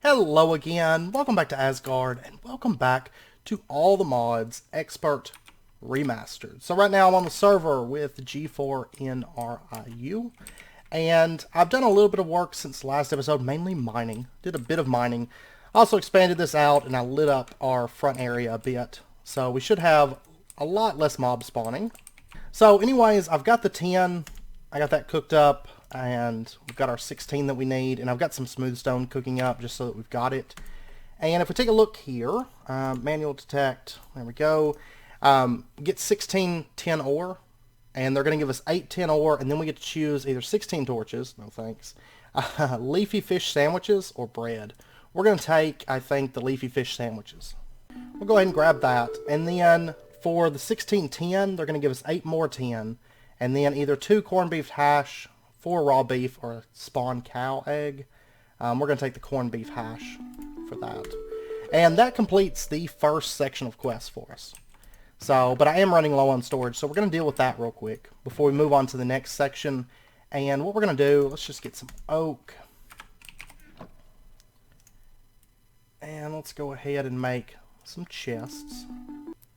Hello again, welcome back to Asgard, and welcome back to All the Mods Expert Remastered. So right now I'm on the server with G4NRIU, and I've done a little bit of work since last episode, mainly mining. Did a bit of mining. Also expanded this out, and I lit up our front area a bit. So we should have a lot less mob spawning. So anyways, I've got the 10, I got that cooked up, and we've got our 16 that we need, and I've got some smooth stone cooking up just so that we've got it. And if we take a look here, manual detect, there we go, get 16 tin ore, and they're going to give us 8 tin ore, and then we get to choose either 16 torches, no thanks, leafy fish sandwiches, or bread. We're going to take, I think, the leafy fish sandwiches. We'll go ahead and grab that, and then for the 16 tin, they're going to give us 8 more tin, and then either 2 corned beef hash, 4 raw beef, or a spawn cow egg. We're going to take the corned beef hash for that. And that completes the first section of quests for us. So, but I am running low on storage, so we're going to deal with that real quick before we move on to the next section. And what we're going to do, let's just get some oak. And let's go ahead and make some chests.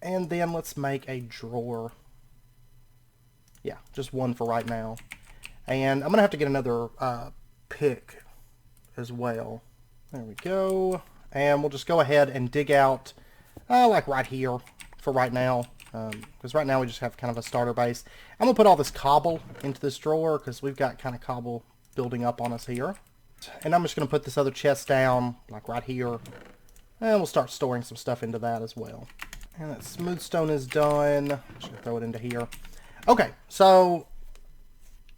And then let's make a drawer. Yeah, just one for right now. And I'm going to have to get another pick as well. There we go. And we'll just go ahead and dig out, like right here for right now. Because right now we just have kind of a starter base. I'm going to put all this cobble into this drawer because we've got kind of cobble building up on us here. And I'm just going to put this other chest down, like right here. And we'll start storing some stuff into that as well. And that smooth stone is done. Just going to throw it into here. Okay, so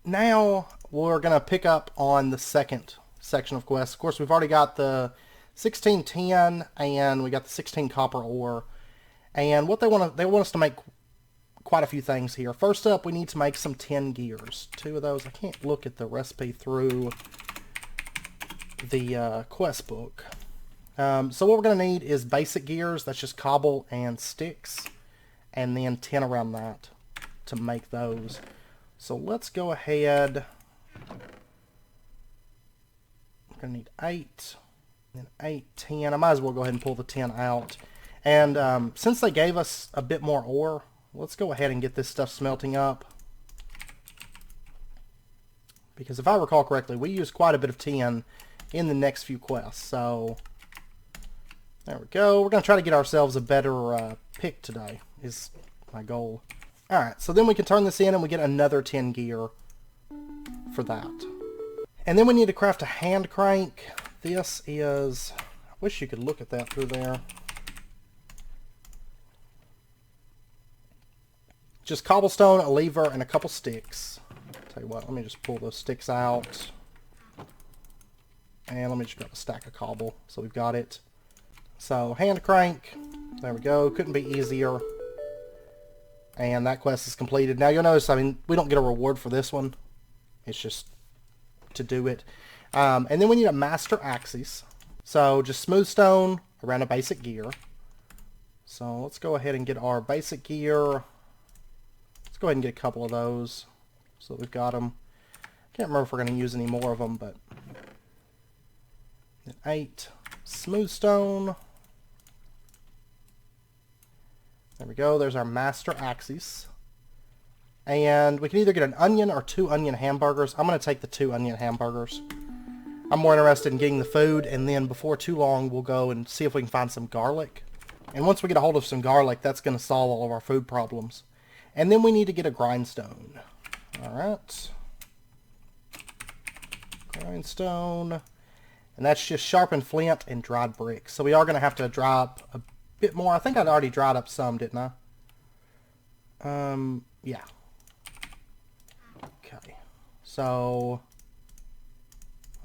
now we're going to pick up on the second section of quests. Of course, we've already got the 16 tin and we got the 16 copper ore. And what they want us to make quite a few things here. First up, we need to make some tin gears. 2 of those. I can't look at the recipe through the quest book. So what we're going to need is basic gears. That's just cobble and sticks. And then tin around that to make those. So let's go ahead. We're going to need 8, and 8, 10. I might as well go ahead and pull the 10 out. And since they gave us a bit more ore, let's go ahead and get this stuff smelting up. Because if I recall correctly, we used quite a bit of tin in the next few quests. So there we go. We're going to try to get ourselves a better pick today is my goal. Alright, so then we can turn this in and we get another 10 gear for that. And then we need to craft a hand crank. This is... I wish you could look at that through there. Just cobblestone, a lever, and a couple sticks. Tell you what, let me just pull those sticks out. And let me just grab a stack of cobble so we've got it. So, hand crank. There we go. Couldn't be easier. And that quest is completed. Now you'll notice, I mean, we don't get a reward for this one. It's just to do it. And then we need a master axis. So just smooth stone around a basic gear. So let's go ahead and get our basic gear. Let's go ahead and get a couple of those so that we've got them. Can't remember if we're going to use any more of them, but 8 smooth stone. There we go. There's our master axis. And we can either get an onion or 2 onion hamburgers. I'm going to take the 2 onion hamburgers. I'm more interested in getting the food, and then before too long, we'll go and see if we can find some garlic. And once we get a hold of some garlic, that's going to solve all of our food problems. And then we need to get a grindstone. Alright. Grindstone. And that's just sharpened flint and dried bricks. So we are going to have to drop a bit more. I think I'd already dried up some, didn't I? Yeah. Okay. So,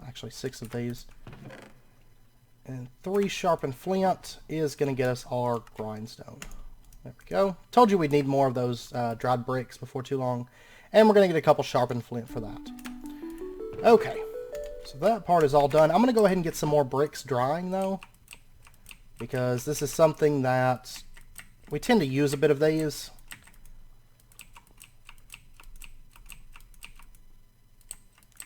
actually 6 of these. And 3 sharpened flint is going to get us our grindstone. There we go. Told you we'd need more of those dried bricks before too long. And we're going to get a couple sharpened flint for that. Okay. So that part is all done. I'm going to go ahead and get some more bricks drying, though. Because this is something that we tend to use a bit of these.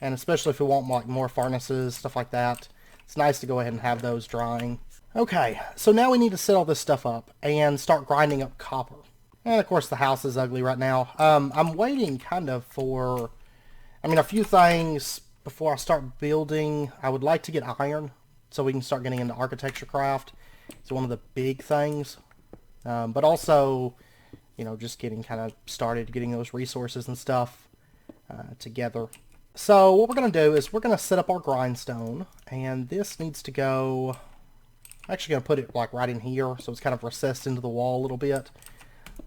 And especially if we want like more furnaces, stuff like that. It's nice to go ahead and have those drying. Okay, so now we need to set all this stuff up and start grinding up copper. And of course the house is ugly right now. I'm waiting kind of for, a few things before I start building. I would like to get iron so we can start getting into architecture craft. It's one of the big things. But also, just getting kind of started, getting those resources and stuff together. So what we're going to do is we're going to set up our grindstone, and this needs to go, I'm actually going to put it like right in here, so it's kind of recessed into the wall a little bit.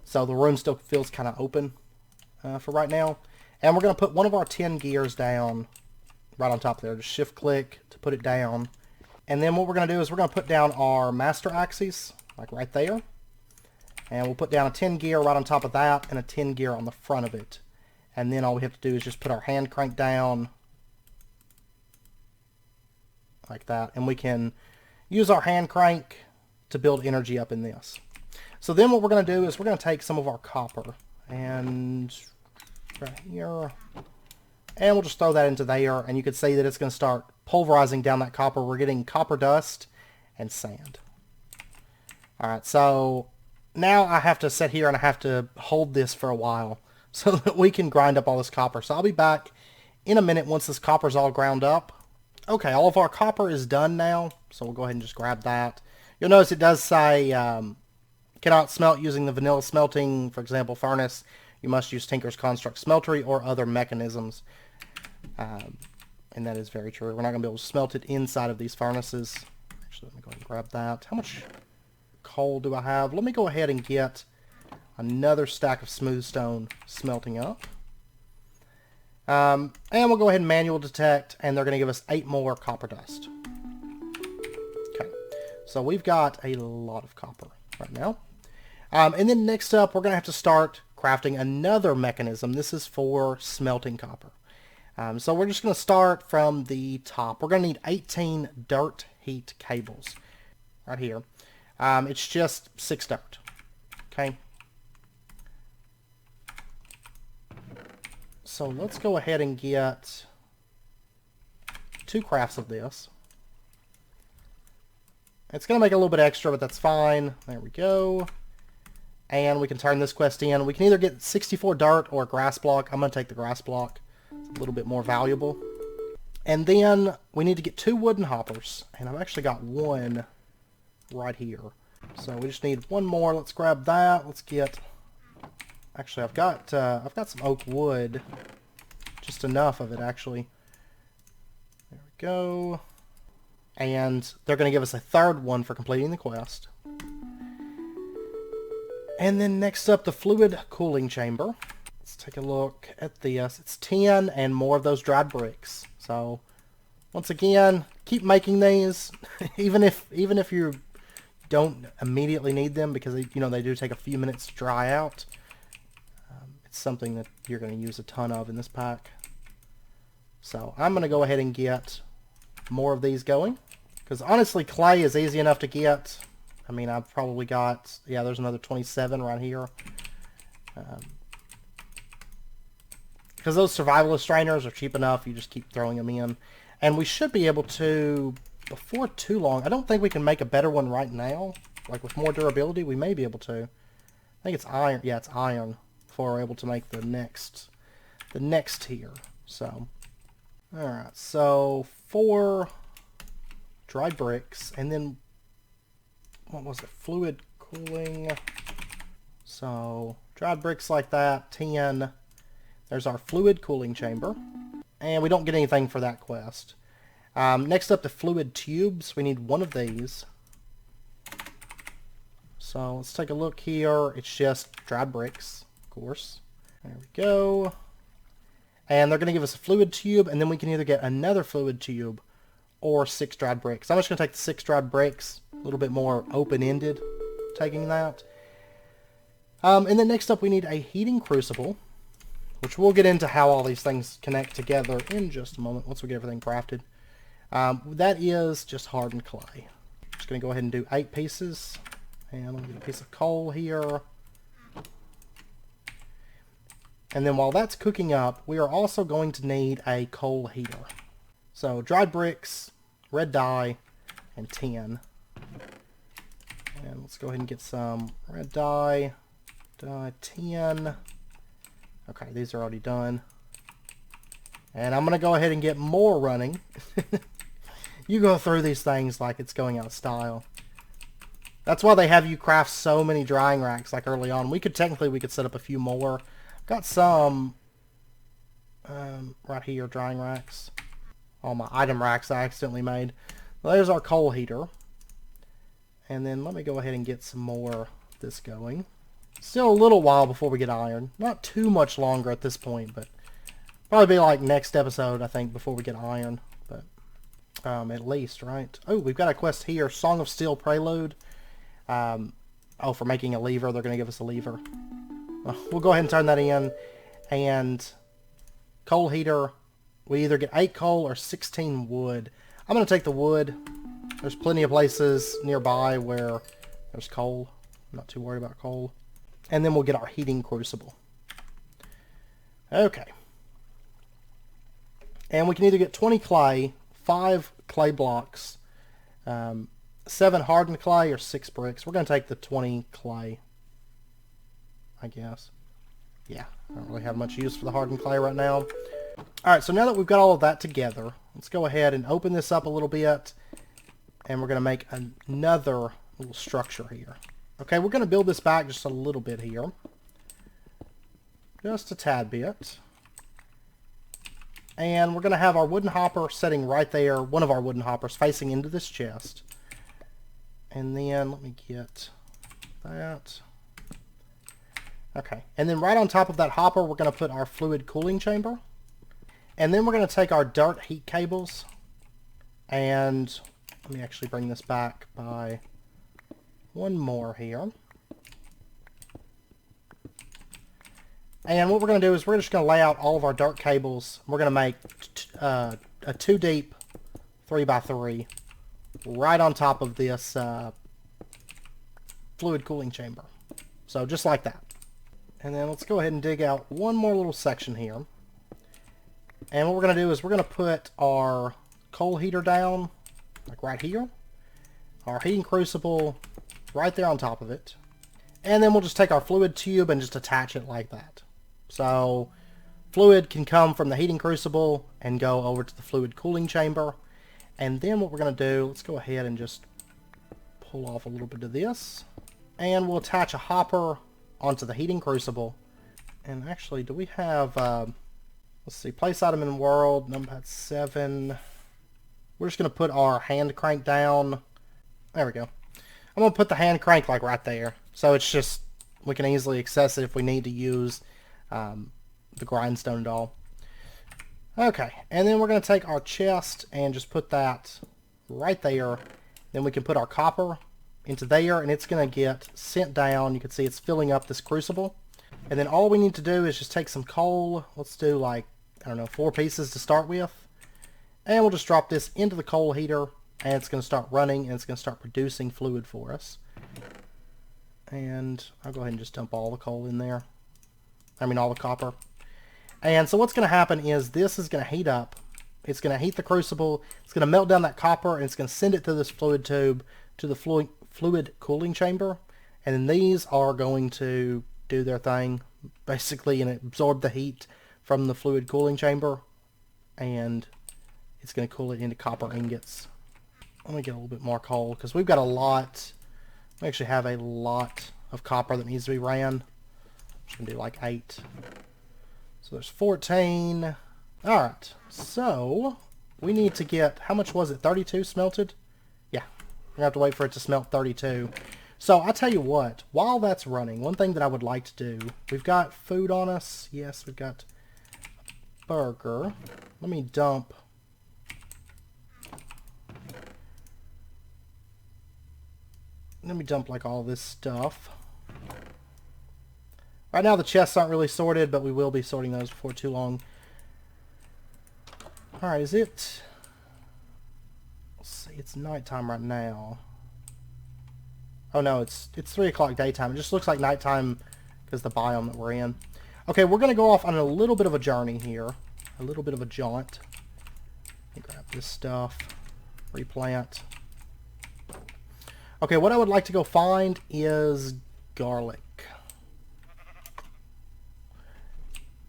So the room still feels kind of open for right now. And we're going to put one of our 10 gears down right on top of there. Just shift click to put it down. And then what we're going to do is we're going to put down our master axes, like right there. And we'll put down a 10 gear right on top of that and a 10 gear on the front of it. And then all we have to do is just put our hand crank down like that. And we can use our hand crank to build energy up in this. So then what we're going to do is we're going to take some of our copper and right here. And we'll just throw that into there. And you can see that it's going to start pulverizing down that copper. We're getting copper dust and sand. Alright, so now I have to sit here and I have to hold this for a while so that we can grind up all this copper. So I'll be back in a minute once this copper's all ground up. Okay, all of our copper is done now, so we'll go ahead and just grab that. You'll notice it does say cannot smelt using the vanilla smelting, for example, furnace. You must use Tinker's Construct Smeltery or other mechanisms. And that is very true. We're not going to be able to smelt it inside of these furnaces. Actually, let me go ahead and grab that. How much coal do I have? Let me go ahead and get another stack of smooth stone smelting up. And we'll go ahead and manual detect, and they're going to give us 8 more copper dust. Okay, so we've got a lot of copper right now. And then next up, we're going to have to start crafting another mechanism. This is for smelting copper. So we're just going to start from the top. We're going to need 18 dirt heat cables right here. It's just 6 dirt. Okay. So let's go ahead and get 2 crafts of this. It's going to make a little bit extra, but that's fine. There we go. And we can turn this quest in. We can either get 64 dirt or a grass block. I'm going to take the grass block. It's a little bit more valuable. And then we need to get 2 wooden hoppers. And I've actually got 1 right here. So we just need 1 more. Let's grab that. Let's get... Actually, I've got some oak wood. Just enough of it, actually. There we go. And they're going to give us a 3rd one for completing the quest. And then next up, the fluid cooling chamber. Let's take a look at this. It's 10 and more of those dried bricks. So, once again, keep making these, even if you don't immediately need them, because they do take a few minutes to dry out. It's something that you're going to use a ton of in this pack. So I'm going to go ahead and get more of these going, because honestly, clay is easy enough to get. I've probably got, yeah, there's another 27 right here. Because those survivalist strainers are cheap enough, you just keep throwing them in. And we should be able to, before too long, I don't think we can make a better one right now. Like with more durability, we may be able to. I think it's iron. Yeah, it's iron. Before we're able to make the next tier. So, alright, so 4 dry bricks, and then, what was it, fluid cooling. So, dried bricks like that, 10. There's our fluid cooling chamber. And we don't get anything for that quest. Next up, the fluid tubes. We need 1 of these. So, let's take a look here. It's just dried bricks, of course. There we go. And they're going to give us a fluid tube, and then we can either get another fluid tube or 6 dried bricks. I'm just going to take the 6 dried bricks, a little bit more open-ended, taking that. And then next up we need a heating crucible, which we'll get into how all these things connect together in just a moment once we get everything crafted. That is just hardened clay. Just going to go ahead and do 8 pieces. And I'm going to get a piece of coal here. And then while that's cooking up, we are also going to need a coal heater. So dried bricks, red dye, and 10. And let's go ahead and get some red dye, 10. Okay, these are already done. And I'm going to go ahead and get more running. You go through these things like it's going out of style. That's why they have you craft so many drying racks like early on. We could set up a few more. Got some right here, drying racks. All my item racks I accidentally made. Well, there's our coal heater. And then let me go ahead and get some more of this going. Still a little while before we get iron. Not too much longer at this point, but probably be like next episode, I think, before we get iron. But at least, right? Oh, we've got a quest here. Song of Steel Prelude. Oh, for making a lever. They're going to give us a lever. We'll go ahead and turn that in. And coal heater. We either get 8 coal or 16 wood. I'm going to take the wood. There's plenty of places nearby where there's coal. I'm not too worried about coal. And then we'll get our heating crucible. Okay. And we can either get 20 clay, 5 clay blocks, 7 hardened clay, or 6 bricks. We're going to take the 20 clay, I guess. Yeah, I don't really have much use for the hardened clay right now. Alright, so now that we've got all of that together, let's go ahead and open this up a little bit. And we're going to make another little structure here. Okay, we're going to build this back just a little bit here. Just a tad bit. And we're going to have our wooden hopper setting right there, one of our wooden hoppers facing into this chest. And then, let me get that. Okay, and then right on top of that hopper, we're going to put our fluid cooling chamber. And then we're going to take our dirt heat cables. And let me actually bring this back by one more here. And what we're going to do is we're just going to lay out all of our dirt cables. We're going to make a 2 deep 3x3 right on top of this fluid cooling chamber. So just like that. And then let's go ahead and dig out one more little section here. And what we're going to do is we're going to put our coal heater down, like right here. Our heating crucible right there on top of it. And then we'll just take our fluid tube and just attach it like that. So fluid can come from the heating crucible and go over to the fluid cooling chamber. And then what we're going to do, let's go ahead and just pull off a little bit of this. And we'll attach a hopper onto the heating crucible. And actually, do we have, let's see, place item in world, numpad 7. We're just going to put our hand crank down. There we go. I'm going to put the hand crank like right there. So it's just, we can easily access it if we need to use the grindstone at all. Okay, and then we're going to take our chest and just put that right there. Then we can put our copper into there, and it's going to get sent down. You can see it's filling up this crucible. And then all we need to do is just take some coal. Let's do like, I don't know, 4 pieces to start with. And we'll just drop this into the coal heater, and it's going to start running, and it's going to start producing fluid for us. And I'll go ahead and just dump all the coal in there. I mean all the copper. And so what's going to happen is this is going to heat up. It's going to heat the crucible. It's going to melt down that copper, and it's going to send it through this fluid tube to the fluid cooling chamber. And then these are going to do their thing, basically, and absorb the heat from the fluid cooling chamber. And it's going to cool it into copper ingots. Let me get a little bit more coal, because we've got a lot. We actually have a lot of copper that needs to be ran. I'm just going to do like 8. So there's 14. Alright, so we need to get, how much was it, 32 smelted? Yeah, we're going to have to wait for it to smelt 32. So I tell you what, while that's running, one thing that I would like to do, we've got food on us. Yes, we've got a burger. Let me dump. Let me dump like all this stuff. Right now the chests aren't really sorted, but we will be sorting those before too long. Alright, is it... Let's see, it's nighttime right now. Oh no, it's 3 o'clock daytime. It just looks like nighttime because the biome that we're in. Okay, we're going to go off on a little bit of a journey here. A little bit of a jaunt. Let me grab this stuff. Replant. Okay, what I would like to go find is garlic.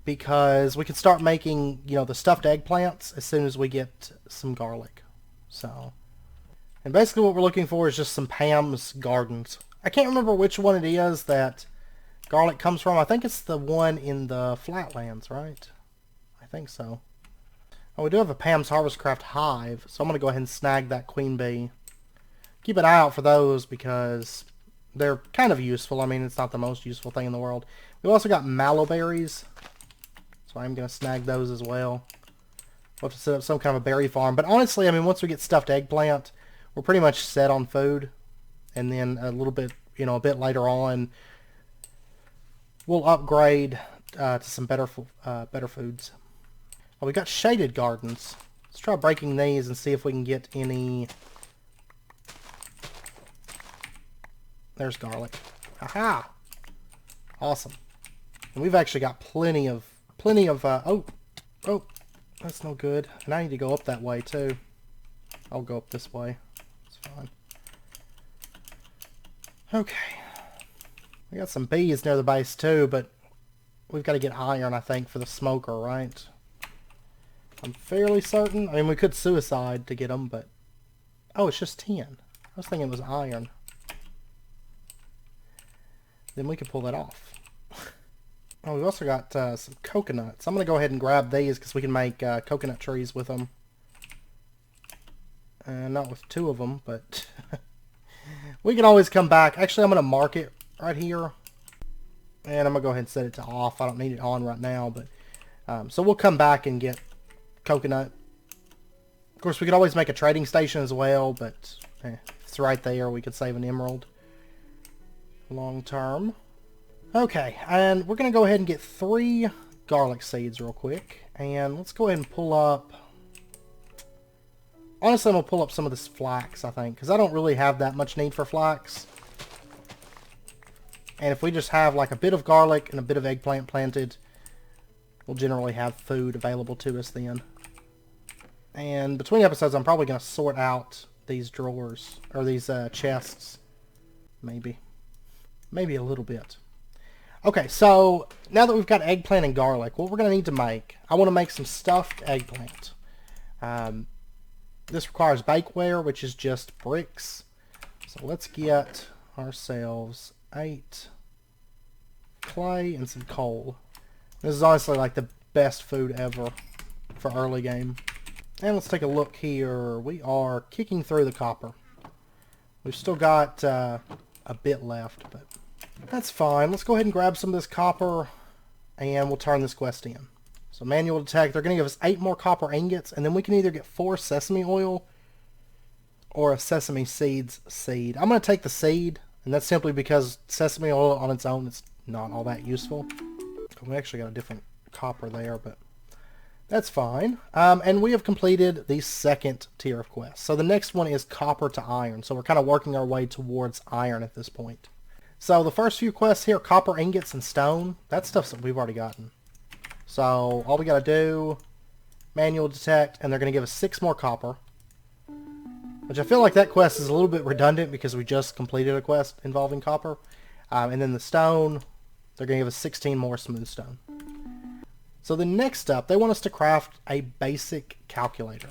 Because we can start making, you know, the stuffed eggplants as soon as we get some garlic. So, and basically what we're looking for is just some Pam's Gardens. I can't remember which one it is that garlic comes from. I think it's the one in the Flatlands, right? I think so. Oh, we do have a Pam's Harvestcraft hive, so I'm going to go ahead and snag that queen bee. Keep an eye out for those because they're kind of useful. I mean, it's not the most useful thing in the world. We've also got mallow berries, so I'm going to snag those as well. We'll have to set up some kind of a berry farm. But honestly, I mean, once we get stuffed eggplant, we're pretty much set on food. And then a little bit, you know, a bit later on, we'll upgrade to some better foods. Well, we got shaded gardens. Let's try breaking these and see if we can get any. There's garlic. Aha! Awesome. And we've actually got plenty of oh, that's no good. And I need to go up that way too. I'll go up this way. It's fine. Okay. We got some bees near the base too, but we've got to get iron, I think, for the smoker, right? I'm fairly certain. I mean, we could suicide to get them, but... Oh, it's just 10. I was thinking it was iron. Then we could pull that off. Oh, we've also got some coconuts. I'm going to go ahead and grab these because we can make coconut trees with them. Not with 2 of them, but... we can always come back. Actually, I'm going to mark it right here. And I'm going to go ahead and set it to off. I don't need it on right now, but... so we'll come back and get coconut. Of course, we could always make a trading station as well, but it's right there. We could save an emerald long term. Okay, and we're going to go ahead and get 3 garlic seeds real quick. And let's go ahead and pull up... Honestly, I'm going to pull up some of this flax, I think, because I don't really have that much need for flax. And if we just have like a bit of garlic and a bit of eggplant planted, we'll generally have food available to us then. And between episodes, I'm probably going to sort out these drawers, or these chests. Maybe a little bit. Okay, so now that we've got eggplant and garlic, what we're going to need to make, I want to make some stuffed eggplant. This requires bakeware, which is just bricks. So let's get ourselves 8 clay and some coal. This is honestly like the best food ever for early game. And let's take a look here. We are kicking through the copper. We've still got a bit left, but that's fine. Let's go ahead and grab some of this copper and we'll turn this quest in. So manual detect, they're going to give us 8 more copper ingots, and then we can either get 4 sesame oil or a sesame seeds seed. I'm going to take the seed, and that's simply because sesame oil on its own is not all that useful. We actually got a different copper there, but that's fine. And we have completed the 2nd tier of quests. So the next one is copper to iron. So we're kind of working our way towards iron at this point. So the first few quests here, copper ingots and stone, that stuff's that we've already gotten. So all we got to do, manual detect, and they're going to give us 6 more copper. Which I feel like that quest is a little bit redundant because we just completed a quest involving copper. And then the stone, they're going to give us 16 more smooth stone. So the next up, they want us to craft a basic calculator.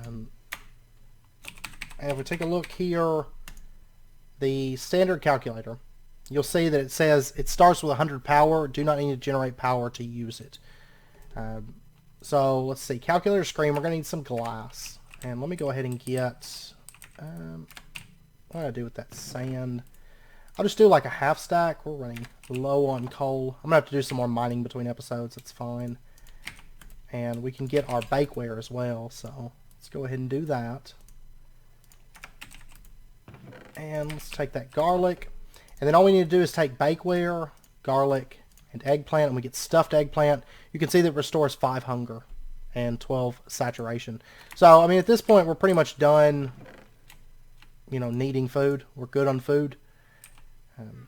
And if we take a look here, the standard calculator, you'll see that it says it starts with 100 power. Do not need to generate power to use it. So let's see, calculator screen, we're going to need some glass. And let me go ahead and get, what do I do with that sand? I'll just do like a half stack. We're running low on coal. I'm going to have to do some more mining between episodes. That's fine. And we can get our bakeware as well. So let's go ahead and do that. And let's take that garlic. And then all we need to do is take bakeware, garlic, and eggplant. And we get stuffed eggplant. You can see that it restores 5 hunger and 12 saturation. So, I mean, at this point, we're pretty much done, you know, needing food. We're good on food.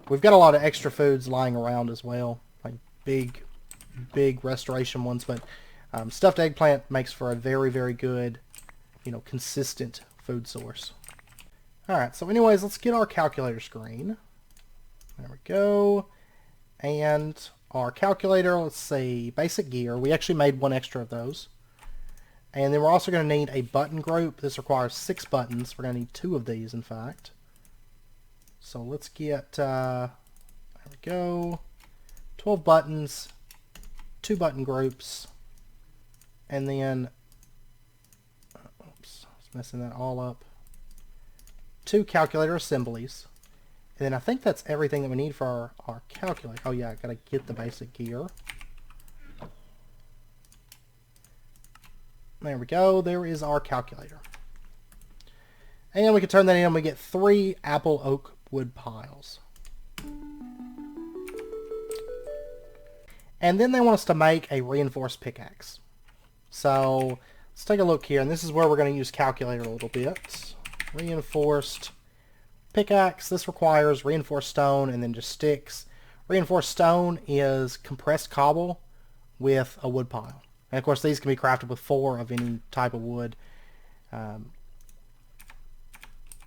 We've got a lot of extra foods lying around as well, like big restoration ones, but stuffed eggplant makes for a very, very good, you know, consistent food source. Alright, so anyways, let's get our calculator screen. There we go. And our calculator, let's see, basic gear. We actually made one extra of those. And then we're also going to need a button group. This requires 6 buttons. We're going to need 2 of these, in fact. So let's get, there we go, 12 buttons, 2 button groups, and then, oops, I was messing that all up, 2 calculator assemblies. And then I think that's everything that we need for our calculator. Oh yeah, I gotta get the basic gear. There we go. There is our calculator. And we can turn that in and we get 3 apple oak wood piles. And then they want us to make a reinforced pickaxe. So let's take a look here. And this is where we're going to use calculator a little bit. Reinforced pickaxe. This requires reinforced stone and then just sticks. Reinforced stone is compressed cobble with a wood pile. And of course these can be crafted with 4 of any type of wood.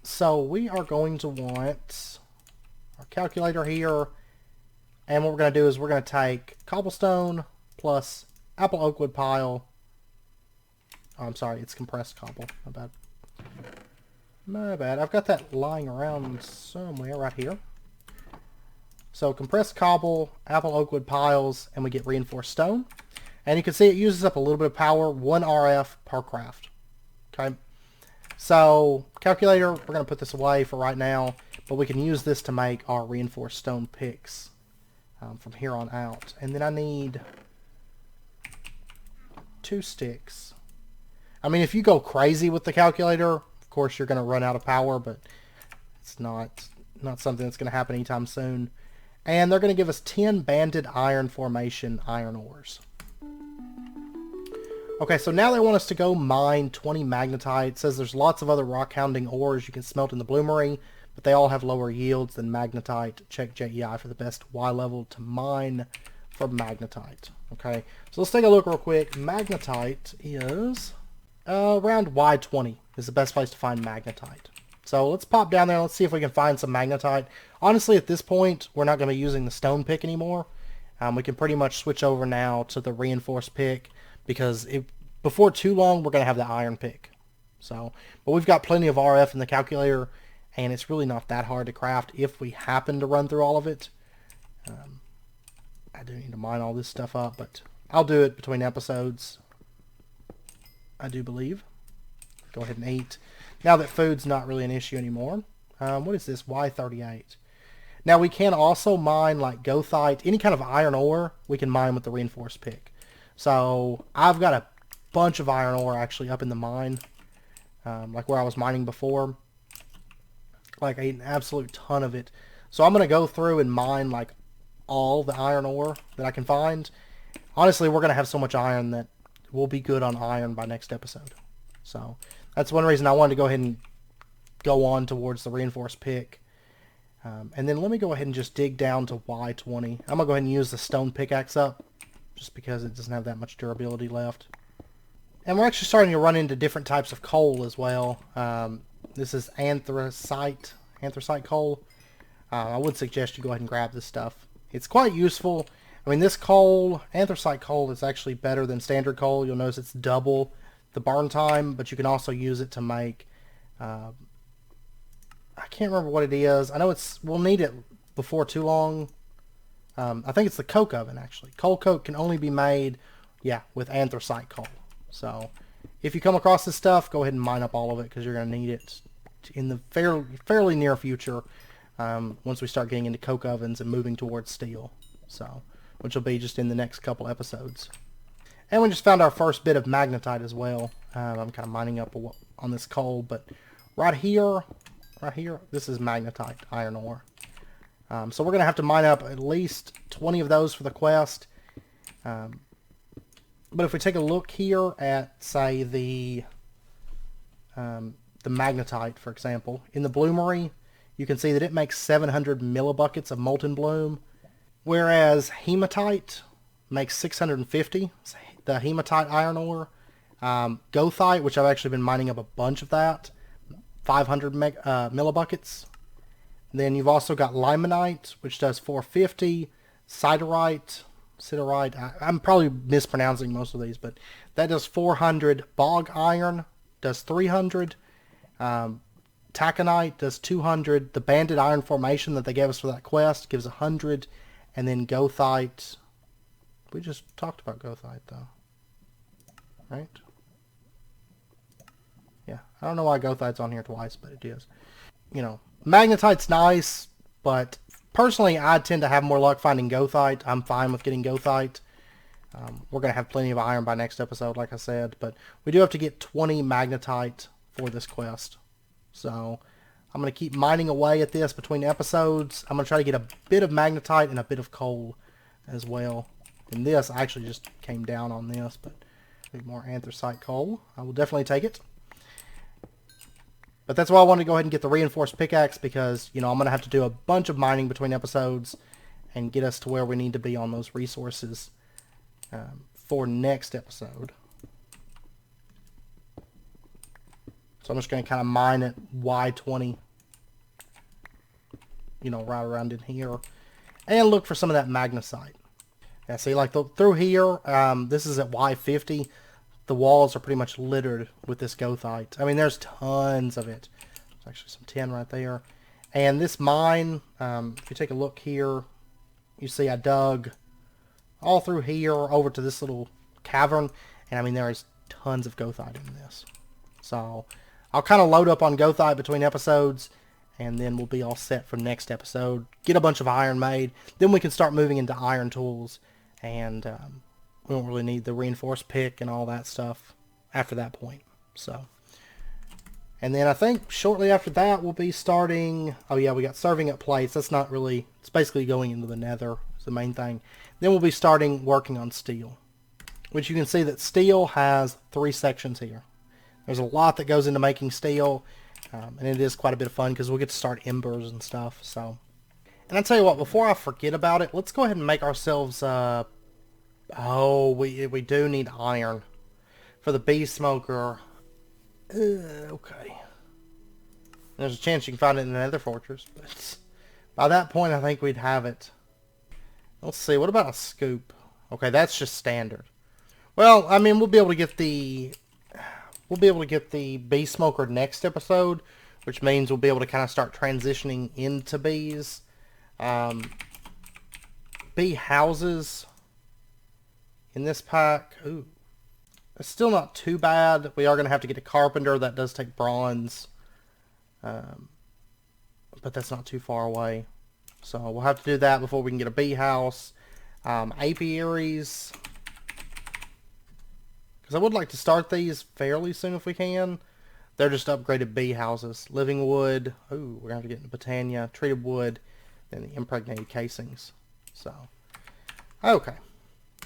So we are going to want our calculator here. And what we're going to do is we're going to take cobblestone plus apple oak wood pile. Oh, I'm sorry, it's compressed cobble. My bad. My bad. I've got that lying around somewhere right here. So compressed cobble, apple oak wood piles, and we get reinforced stone. And you can see it uses up a little bit of power, 1 RF per craft. Okay. So calculator, we're going to put this away for right now, but we can use this to make our reinforced stone picks from here on out. And then I need 2 sticks. I mean, if you go crazy with the calculator, of course you're going to run out of power, but it's not something that's going to happen anytime soon. And they're going to give us 10 banded iron formation iron ores. Okay, so now they want us to go mine 20 magnetite. It says there's lots of other rock hounding ores you can smelt in the bloomery, but they all have lower yields than magnetite. Check JEI for the best Y level to mine for magnetite. Okay, so let's take a look real quick. Magnetite is around Y20 is the best place to find magnetite. So let's pop down there and let's see if we can find some magnetite. Honestly, at this point, we're not going to be using the stone pick anymore. We can pretty much switch over now to the reinforced pick, because before too long, we're going to have the iron pick. So, but we've got plenty of RF in the calculator, and it's really not that hard to craft if we happen to run through all of it. I do need to mine all this stuff up, but I'll do it between episodes, I do believe. Go ahead and eat. Now that food's not really an issue anymore. What is this? Y38. Now we can also mine like goethite, any kind of iron ore, we can mine with the reinforced pick. So I've got a bunch of iron ore actually up in the mine, like where I was mining before. Like an absolute ton of it. So I'm going to go through and mine like all the iron ore that I can find. Honestly, we're going to have so much iron that we'll be good on iron by next episode. So that's one reason I wanted to go ahead and go on towards the reinforced pick. And then let me go ahead and just dig down to Y20. I'm going to go ahead and use the stone pickaxe up, just because it doesn't have that much durability left. And we're actually starting to run into different types of coal as well. This is anthracite coal. I would suggest you go ahead and grab this stuff. It's quite useful. I mean, this coal, anthracite coal, is actually better than standard coal. You'll notice it's double the burn time, but you can also use it to make, I can't remember what it is. I know we'll need it before too long. I think it's the coke oven, actually. Coal coke can only be made, yeah, with anthracite coal. So if you come across this stuff, go ahead and mine up all of it, because you're going to need it in the fairly near future, once we start getting into coke ovens and moving towards steel. So, which will be just in the next couple episodes. And we just found our first bit of magnetite as well. I'm kind of mining up on this coal, but right here, this is magnetite, iron ore. So we're going to have to mine up at least 20 of those for the quest. But if we take a look here at, say, the magnetite, for example, in the bloomery, you can see that it makes 700 millibuckets of molten bloom, whereas hematite makes 650, the hematite iron ore. Goethite, which I've actually been mining up a bunch of that, 500 millibuckets. Then you've also got limonite, which does 450. Siderite. I'm probably mispronouncing most of these, but that does 400. Bog iron does 300. Taconite does 200. The banded iron formation that they gave us for that quest gives 100. And then gothite. We just talked about gothite, though. Right? Yeah. I don't know why gothite's on here twice, but it is. You know, magnetite's nice, but personally, I tend to have more luck finding gothite. I'm fine with getting gothite. We're going to have plenty of iron by next episode, like I said. But we do have to get 20 magnetite for this quest. So I'm going to keep mining away at this between episodes. I'm going to try to get a bit of magnetite and a bit of coal as well. And this, I actually just came down on this, but more anthracite coal. I will definitely take it. But that's why I wanted to go ahead and get the reinforced pickaxe, because, you know, I'm going to have to do a bunch of mining between episodes and get us to where we need to be on those resources for next episode. So I'm just going to kind of mine at Y20, you know, right around in here, and look for some of that magnesite. Yeah, see, like through here, this is at Y50. The walls are pretty much littered with this gothite. I mean, there's tons of it. There's actually some tin right there. And this mine, if you take a look here, you see I dug all through here over to this little cavern. And I mean, there is tons of gothite in this. So I'll kind of load up on gothite between episodes, and then we'll be all set for next episode. Get a bunch of iron made. Then we can start moving into iron tools. And we won't really need the reinforced pick and all that stuff after that point. So, and then I think shortly after that we'll be starting. Oh yeah, we got serving up plates. That's not really. It's basically going into the Nether. Is the main thing. Then we'll be starting working on steel, which you can see that steel has 3 sections here. There's a lot that goes into making steel, and it is quite a bit of fun because we'll get to start embers and stuff. So, and I tell you what, before I forget about it, let's go ahead and make ourselves. Oh, we do need iron for the bee smoker. Okay. There's a chance you can find it in the Nether Fortress, but by that point I think we'd have it. Let's see, what about a scoop? Okay, that's just standard. Well, I mean, we'll be able to get the bee smoker next episode, which means we'll be able to kind of start transitioning into bees. Bee houses in this pack. Ooh. It's still not too bad. We are going to have to get a carpenter. That does take bronze. But that's not too far away. So we'll have to do that before we can get a bee house. Apiaries. Because I would like to start these fairly soon if we can. They're just upgraded bee houses. Living wood. Ooh, we're going to have to get into Botania. Treated wood. And the impregnated casings. So, okay.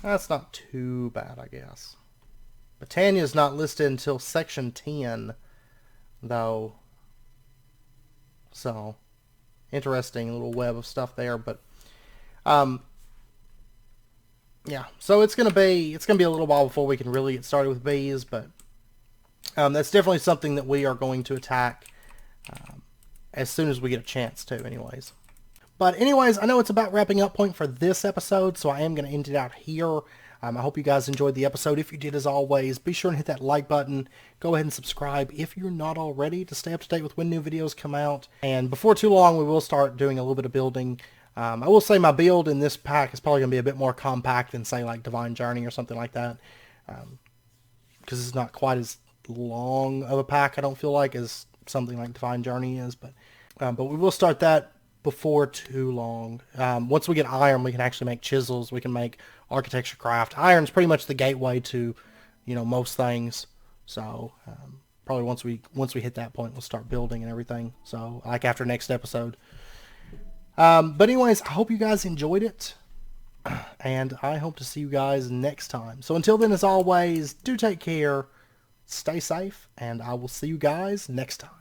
That's not too bad, I guess. Botania's not listed until section 10, though. So, interesting little web of stuff there, but yeah. So it's gonna be a little while before we can really get started with bees, but that's definitely something that we are going to attack as soon as we get a chance to, anyways. But anyways, I know it's about wrapping up point for this episode, so I am going to end it out here. I hope you guys enjoyed the episode. If you did, as always, be sure and hit that like button. Go ahead and subscribe if you're not already to stay up to date with when new videos come out. And before too long, we will start doing a little bit of building. I will say my build in this pack is probably going to be a bit more compact than, say, like Divine Journey or something like that. Because it's not quite as long of a pack, I don't feel like, as something like Divine Journey is. But we will start that before too long. Once we get iron, we can actually make chisels. We can make architecture craft. Iron's pretty much the gateway to, you know, most things. So probably once we hit that point, we'll start building and everything. So like after next episode. But anyways, I hope you guys enjoyed it, and I hope to see you guys next time. So until then, as always, do take care, stay safe, and I will see you guys next time.